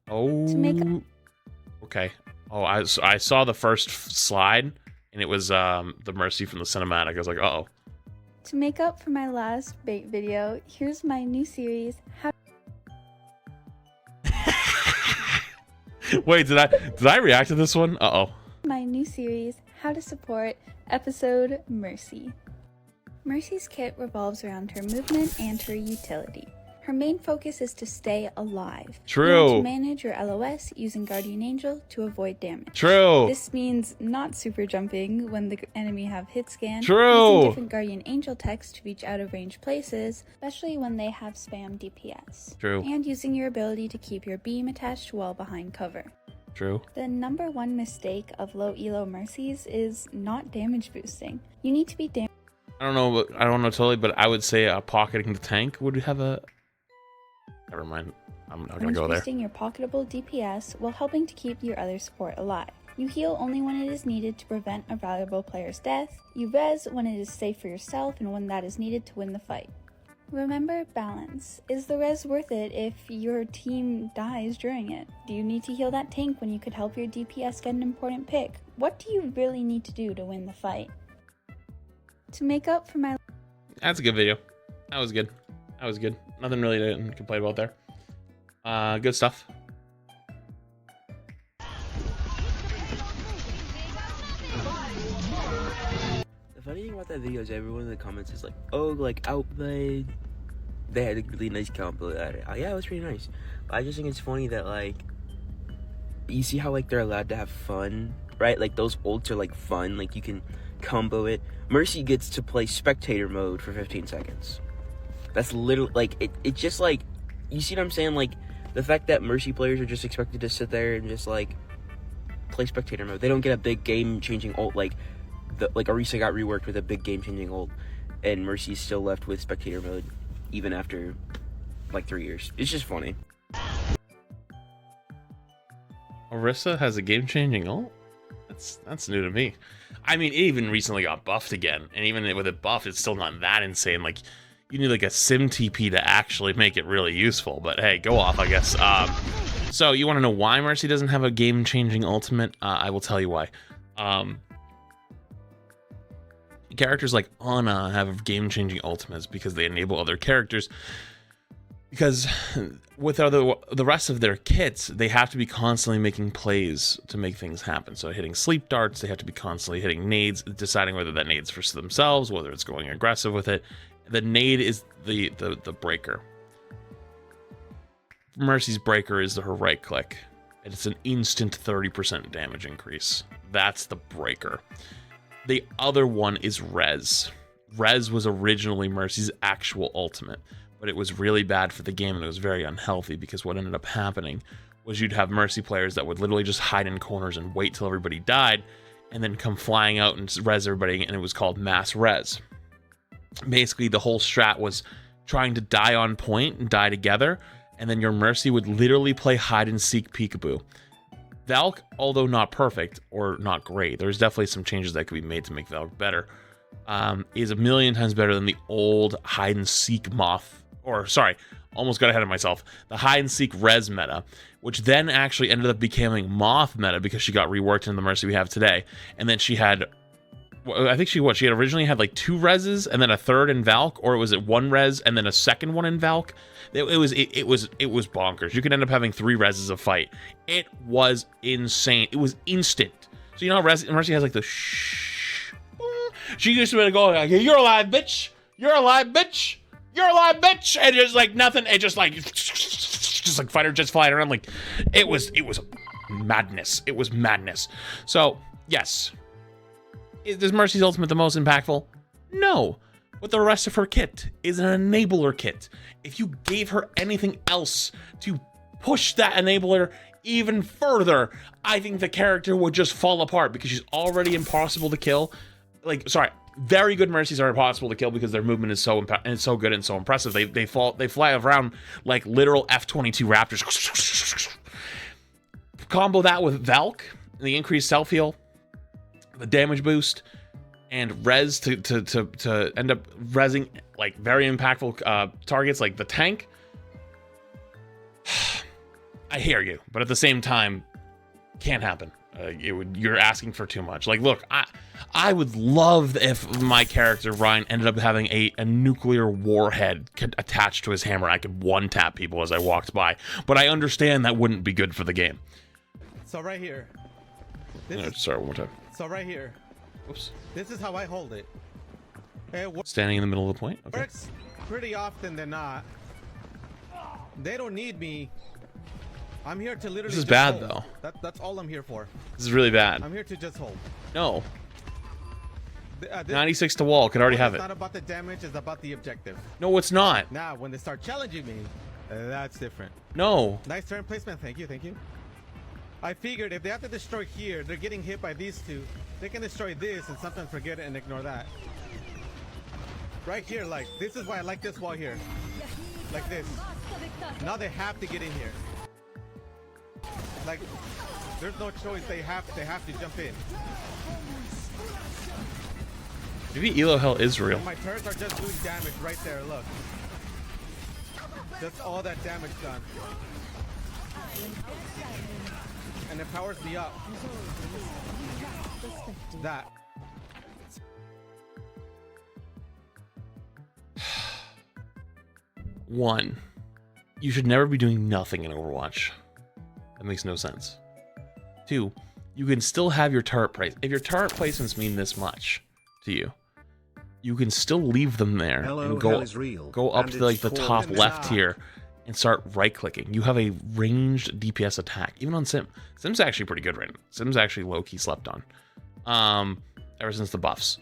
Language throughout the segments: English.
Oh. To make Okay. Oh, I saw the first slide, and it was the Mercy from the cinematic. I was like, uh-oh. To make up for my last bait video, here's my new series, How Wait, did I react to this one? Uh-oh. my new series, How to Support episode Mercy. Mercy's kit revolves around her movement and her utility. Her main focus is to stay alive. True. You want to manage your LOS using Guardian Angel to avoid damage. True. This means not super jumping when the enemy have hit scan. True. Using different Guardian Angel techs to reach out of range places, especially when they have spam DPS. True. And using your ability to keep your beam attached while behind cover. True. The number one mistake of low elo Mercies is not damage boosting. You need to be I don't know totally, but I would say pocketing the tank would have a... Never mind. I'm not gonna go there. boosting your pocketable DPS while helping to keep your other support alive. You heal only when it is needed to prevent a valuable player's death. You res when it is safe for yourself and when that is needed to win the fight. Remember balance. Is the res worth it if your team dies during it? Do you need to heal that tank when you could help your DPS get an important pick? What do you really need to do to win the fight? To make up for my... That's a good video. That was good. Nothing really to complain about there. Good stuff. The funny thing about that video is everyone in the comments is like, oh, like, outplayed. They had a really nice combo at it. Yeah, it was pretty nice. But I just think it's funny that, like, you see how, like, they're allowed to have fun, right? Like, those ults are, like, fun. Like, you can combo it. Mercy gets to play spectator mode for 15 seconds. That's literally, like, it just, like, you see what I'm saying? Like, the fact that Mercy players are just expected to sit there and just, like, play spectator mode. They don't get a big game-changing ult, like Orisa got reworked with a big game-changing ult, and Mercy's still left with spectator mode, even after, like, 3 years. It's just funny. Orisa has a game-changing ult? That's new to me. I mean, it even recently got buffed again, and even with it buffed, it's still not that insane. Like, you need like a sim TP to actually make it really useful, but hey, go off, I guess. So you want to know why Mercy doesn't have a game-changing ultimate? I will tell you why. Characters like Ana have game-changing ultimates because they enable other characters. Because with the rest of their kits, they have to be constantly making plays to make things happen. So hitting sleep darts, they have to be constantly hitting nades, deciding whether that nade's for themselves, whether it's going aggressive with it. The nade is the breaker. Mercy's breaker is her right click. And it's an instant 30% damage increase. That's the breaker. The other one is Rez. Rez was originally Mercy's actual ultimate, but it was really bad for the game and it was very unhealthy because what ended up happening was you'd have Mercy players that would literally just hide in corners and wait till everybody died and then come flying out and res everybody, and it was called Mass Rez. Basically, the whole strat was trying to die on point and die together, and then your Mercy would literally play hide and seek peekaboo. Valk, although not perfect or not great, there's definitely some changes that could be made to make Valk better, is a million times better than the old hide and seek almost got ahead of myself. The hide and seek res meta, which then actually ended up becoming moth meta because she got reworked into the Mercy we have today. And then she had, I think she had originally had like 2 reses and then a third in Valk, or was it 1 res and then a second one in Valk? It was bonkers. You could end up having 3 reses of fight. It was insane. It was instant. So you know how Mercy has like the shh. She used to go like, "You're alive, bitch. You're alive, bitch. You're alive, bitch," and just like nothing. It just like fighter jets flying around. Like it was madness. It was madness. So yes. Is Mercy's ultimate the most impactful? No. But the rest of her kit is an enabler kit. If you gave her anything else to push that enabler even further, I think the character would just fall apart because she's already impossible to kill. Very good Mercies are impossible to kill because their movement is so good and so impressive. They fly around like literal F-22 Raptors. Combo that with Valk, the increased self heal, the damage boost, and res to end up resing like very impactful targets like the tank. I hear you, but at the same time, can't happen. You're asking for too much. Like, look, I would love if my character Ryan ended up having a nuclear warhead attached to his hammer. I could one-tap people as I walked by, but I understand that wouldn't be good for the game. So right here. Sorry, one more time. So right here. Oops. This is how I hold it. Standing in the middle of the point. Okay. Works pretty often than not. They don't need me. I'm here to literally. This is just bad hold. though. That's all I'm here for. This is really bad. I'm here to just hold. No. 96 to wall. Could already have it. It's not about the damage. It's about the objective. No, it's not. Now, when they start challenging me, that's different. No. Nice turn placement. Thank you. Thank you. I figured if they have to destroy here, they're getting hit by these two. They can destroy this and sometimes forget it and ignore that. Right here, like, this is why I like this wall here. Like this. Now they have to get in here. Like, there's no choice. They have to jump in. Maybe Elo Hell is real. And my turrets are just doing damage right there. Look. Just all that damage done. And it powers me up. That. One, you should never be doing nothing in Overwatch. That makes no sense. Two, you can still have your turret place. If your turret placements mean this much to you, you can still leave them there and go up to like the top left here and start right-clicking. You have a ranged DPS attack, even on Sim. Sim's actually pretty good right now. Sim's actually low-key slept on, ever since the buffs.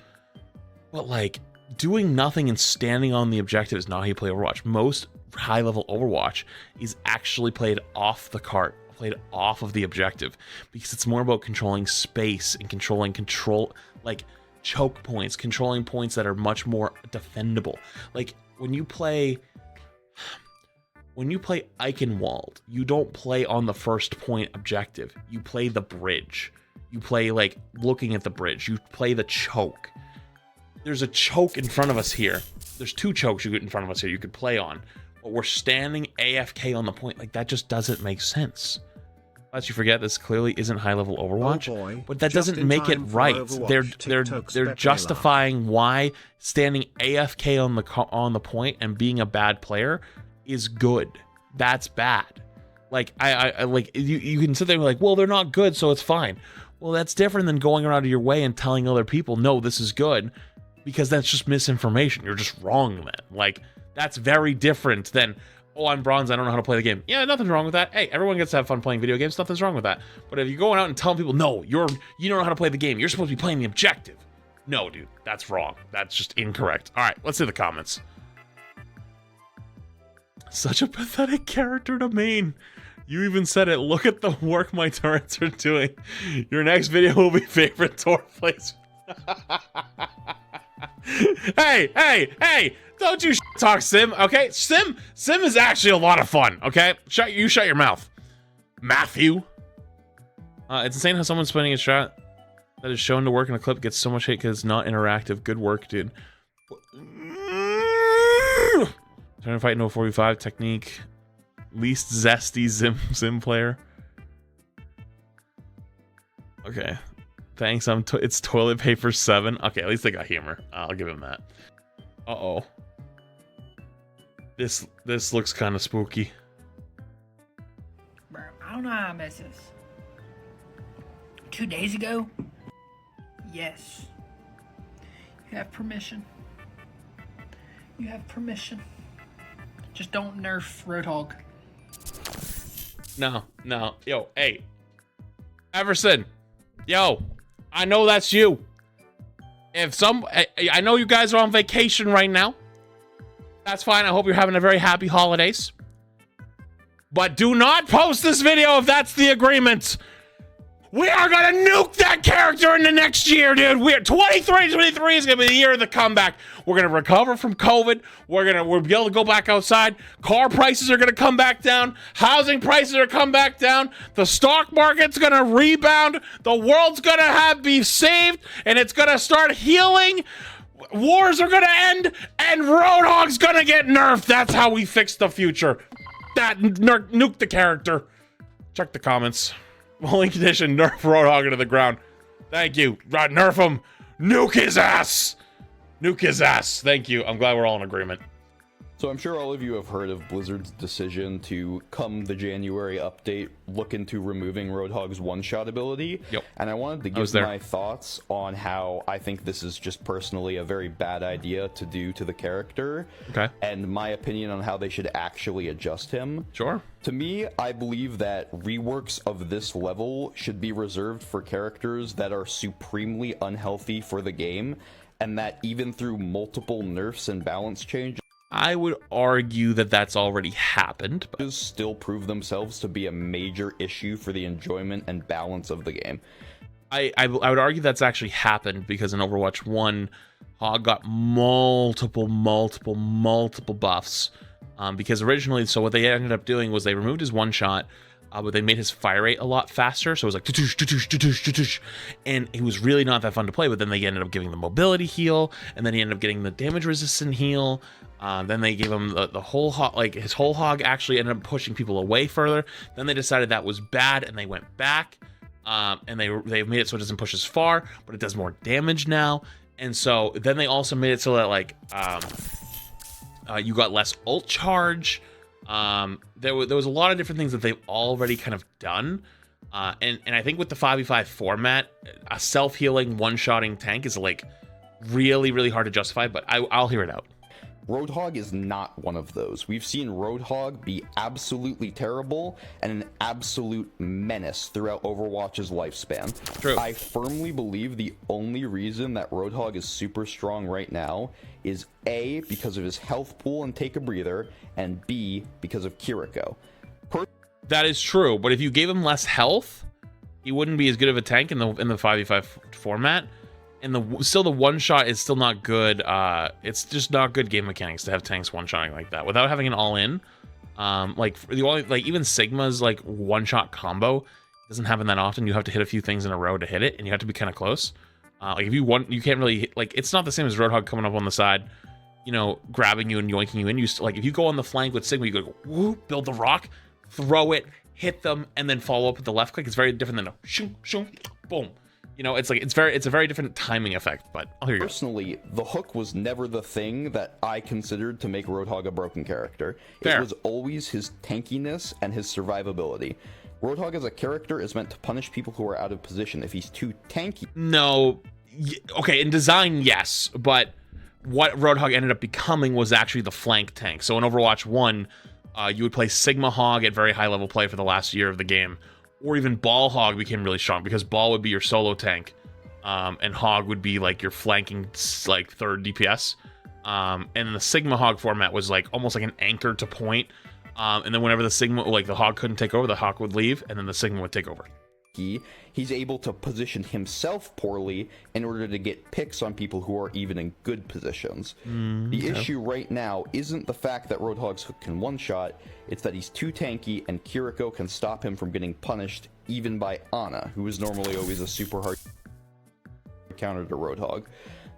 But like, doing nothing and standing on the objective is not how you play Overwatch. Most high-level Overwatch is actually played off the cart, played off of the objective, because it's more about controlling space and controlling like choke points, controlling points that are much more defendable. Like when you play Eichenwald, you don't play on the first point objective. You play the bridge. You play like looking at the bridge. You play the choke. There's a choke in front of us here. There's two chokes you get in front of us here you could play on. But we're standing AFK on the point. Like, that just doesn't make sense. Lest you forget, this clearly isn't high-level Overwatch, but that doesn't make it right. They're justifying why standing AFK on the point and being a bad player is good. That's bad. Like, I like you can sit there and be like, well, they're not good, so it's fine. Well, that's different than going around your way and telling other people, no, this is good, because that's just misinformation. You're just wrong then. Like, that's very different than, oh, I'm bronze, I don't know how to play the game. Yeah, nothing's wrong with that. Hey, everyone gets to have fun playing video games. Nothing's wrong with that. But if you're going out and telling people, no, you don't know how to play the game, you're supposed to be playing the objective. No, dude, that's wrong. That's just incorrect. All right, let's see the comments. Such a pathetic character to main. You even said it. Look at the work my turrets are doing. Your next video will be favorite turret placement. Hey! Don't you talk Sim, okay? Sim is actually a lot of fun, okay? Shut your mouth, Matthew. It's insane how someone spending a shot that is shown to work in a clip gets so much hate because it's not interactive. Good work, dude. Trying to fight no 4v5 technique. Least zesty Sim player. Okay. Thanks, it's toilet paper 7. Okay, at least they got humor. I'll give him that. Uh-oh. This looks kind of spooky. Bro, I don't know how I missed this. 2 days ago? Yes. You have permission. You have permission. Just don't nerf Roadhog. No. Yo, hey. Everson. Yo, I know that's you. I know you guys are on vacation right now. That's fine. I hope you're having a very happy holidays. But do not post this video if that's the agreement. We are gonna nuke that character in the next year, dude. 23 is gonna be the year of the comeback. We're gonna recover from COVID. We'll be able to go back outside. Car prices are gonna come back down. Housing prices are come back down. The stock market's gonna rebound. The world's gonna be saved, and it's gonna start healing. Wars are gonna end, and Roadhog's gonna get nerfed. That's how we fix the future. That nuke the character. Check the comments. Only condition, nerf Roadhog into the ground. Thank you. Right, nerf him. Nuke his ass. Nuke his ass. Thank you. I'm glad we're all in agreement. So I'm sure all of you have heard of Blizzard's decision to, come the January update, look into removing Roadhog's one-shot ability. Yep. And I wanted to give my thoughts on how I think this is just personally a very bad idea to do to the character. Okay. And my opinion on how they should actually adjust him. Sure. To me, I believe that reworks of this level should be reserved for characters that are supremely unhealthy for the game, and that even through multiple nerfs and balance changes, I would argue that that's already happened. still prove themselves to be a major issue for the enjoyment and balance of the game. I would argue that's actually happened because in Overwatch 1, Hog got multiple buffs. Because originally, so what they ended up doing was they removed his one shot, but they made his fire rate a lot faster. So it was like, tutush, and it was really not that fun to play. But then they ended up giving the mobility heal, and then he ended up getting the damage resistant heal. Then they gave him the whole hog, like his whole hog actually ended up pushing people away further. Then they decided that was bad, and they went back, and they made it so it doesn't push as far, but it does more damage now. And so then they also made it so that like you got less ult charge. There was a lot of different things that they've already kind of done. And I think with the 5v5 format, a self-healing, one-shotting tank is like really hard to justify, but I'll hear it out. Roadhog is not one of those. We've seen Roadhog be absolutely terrible and an absolute menace throughout Overwatch's lifespan. True. I firmly believe the only reason that Roadhog is super strong right now is A, because of his health pool and take a breather, and B, because of Kiriko. That is true, but if you gave him less health, he wouldn't be as good of a tank in the 5v5 format. And still the one shot is still not good. It's just not good game mechanics to have tanks one shotting like that without having an all in. Like even Sigma's like one shot combo doesn't happen that often. You have to hit a few things in a row to hit it, and you have to be kind of close. Like if you want, you can't really hit, like it's not the same as Roadhog coming up on the side, you know, grabbing you and yoinking you in. Like if you go on the flank with Sigma, you go whoop, build the rock, throw it, hit them, and then follow up with the left click. It's very different than a shoom, shoom, boom. You know, it's a very different timing effect, but I'll hear you. Personally, the hook was never the thing that I considered to make Roadhog a broken character. Fair. It was always his tankiness and his survivability. Roadhog as a character is meant to punish people who are out of position. If he's too tanky... No. Okay, in design, yes, but what Roadhog ended up becoming was actually the flank tank. So in Overwatch 1, you would play Sigma Hog at very high level play for the last year of the game. Or even Ball Hog became really strong because Ball would be your solo tank, and Hog would be like your flanking like third DPS. And the Sigma Hog format was like almost like an anchor to point. And then whenever the Sigma, like the Hog couldn't take over, the Hog would leave, and then the Sigma would take over. He's able to position himself poorly in order to get picks on people who are even in good positions. The issue right now isn't the fact that Roadhog's hook can one-shot, it's that he's too tanky and Kiriko can stop him from getting punished even by Ana, who is normally always a super hard counter to Roadhog.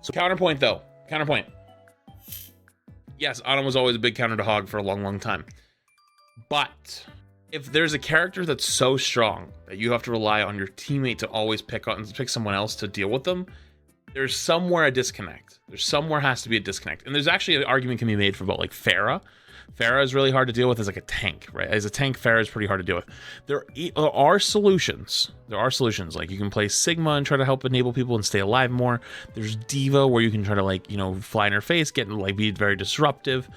So counterpoint though, counterpoint. Yes, Ana was always a big counter to Hog for a long time. But if there's a character that's so strong that you have to rely on your teammate to always pick someone else to deal with them, there's somewhere a disconnect. There's somewhere has to be a disconnect. And there's actually an argument can be made for about like Pharah. Pharah is really hard to deal with as like a tank, right? As a tank, Pharah is pretty hard to deal with. There are solutions. There are solutions. Like you can play Sigma and try to help enable people and stay alive more. There's Diva where you can try to like, you know, fly in her face, get like be very disruptive.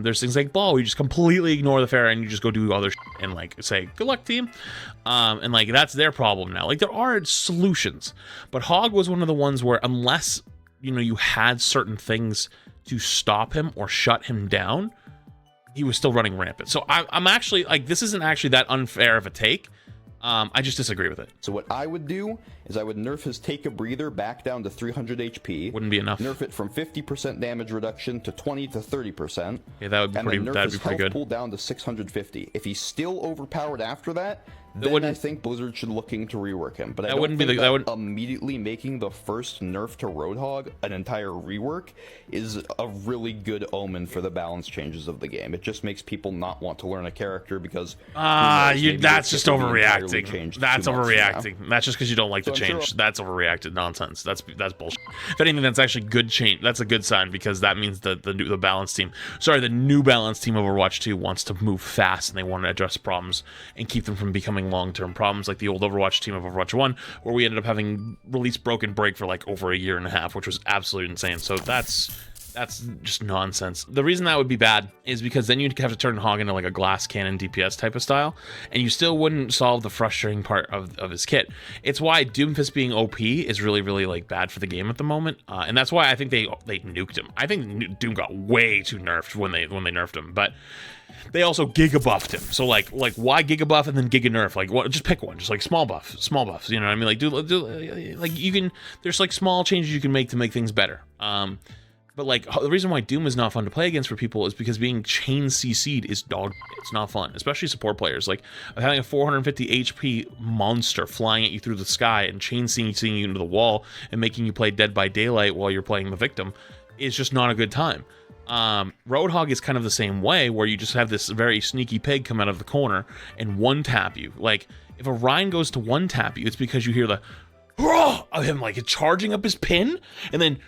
There's things like Ball where you just completely ignore the Pharah and you just go do other and like say, good luck team. And like that's their problem now. Like there are solutions, but Hog was one of the ones where unless, you know, you had certain things to stop him or shut him down, he was still running rampant. So I'm actually like, this isn't actually that unfair of a take. I just disagree with it. So what I would do is I would nerf his take a breather back down to 300 HP. Wouldn't be enough. Nerf it from 50% damage reduction to 20 to 30%. Yeah, that would be pretty. That'd be pretty good. Pull down to 650. If he's still overpowered after that, then I think Blizzard should look into rework him. But I That don't wouldn't be think the- that would- immediately making the first nerf to Roadhog an entire rework is a really good omen for the balance changes of the game. It just makes people not want to learn a character because that's just overreacting. That's overreacting. overreacting. That's just because you don't like the I'm sure- change. That's overreacted nonsense. That's bullshit. If anything, that's actually good change. That's a good sign because that means the balance team. Sorry, the new balance team Overwatch 2 wants to move fast and they want to address problems and keep them from becoming long-term problems like the old Overwatch team of Overwatch 1, where we ended up having release broken break for like over a year and a half, which was absolutely insane. So that's just nonsense. The reason that would be bad is because then you'd have to turn Hog into like a glass cannon DPS type of style, and you still wouldn't solve the frustrating part of his kit. It's why Doomfist being OP is really, really like bad for the game at the moment, and that's why I think they nuked him. I think Doom got way too nerfed when they nerfed him, but they also giga buffed him. So like why giga buff and then giga nerf? Like what? Just pick one. Just like small buffs. You know what I mean? Like do like you can. There's like small changes you can make to make things better. But like the reason why Doom is not fun to play against for people is because being chain CC'd is dog. It's not fun, especially support players. Like having a 450 HP monster flying at you through the sky and chain CCing you into the wall and making you play Dead by Daylight while you're playing the victim is just not a good time. Roadhog is kind of the same way, where you just have this very sneaky pig come out of the corner and one tap you. Like if a Ryan goes to one tap you, it's because you hear the of him like charging up his pin and then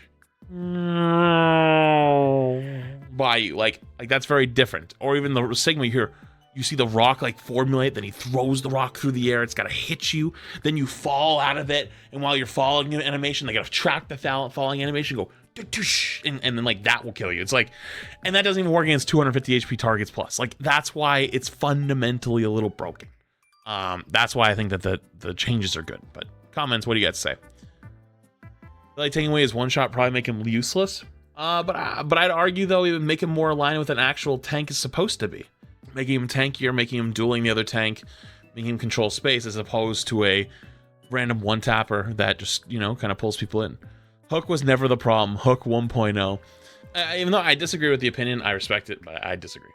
by you, like that's very different. Or even the Sigma, you see the rock like formulate, then he throws the rock through the air, it's gotta hit you, then you fall out of it, and while you're falling in animation, they gotta track the falling animation, go and then like that will kill you. It's like, and that doesn't even work against 250 HP targets plus. Like that's why it's fundamentally a little broken. That's why I think that the changes are good. But comments, what do you guys say? Like taking away his one shot probably make him useless. But I'd argue though it would make him more aligned with an actual tank is supposed to be, making him tankier, making him dueling the other tank, making him control space as opposed to a random one tapper that just kind of pulls people in. Hook was never the problem. Hook 1.0. Even though I disagree with the opinion, I respect it, but I disagree.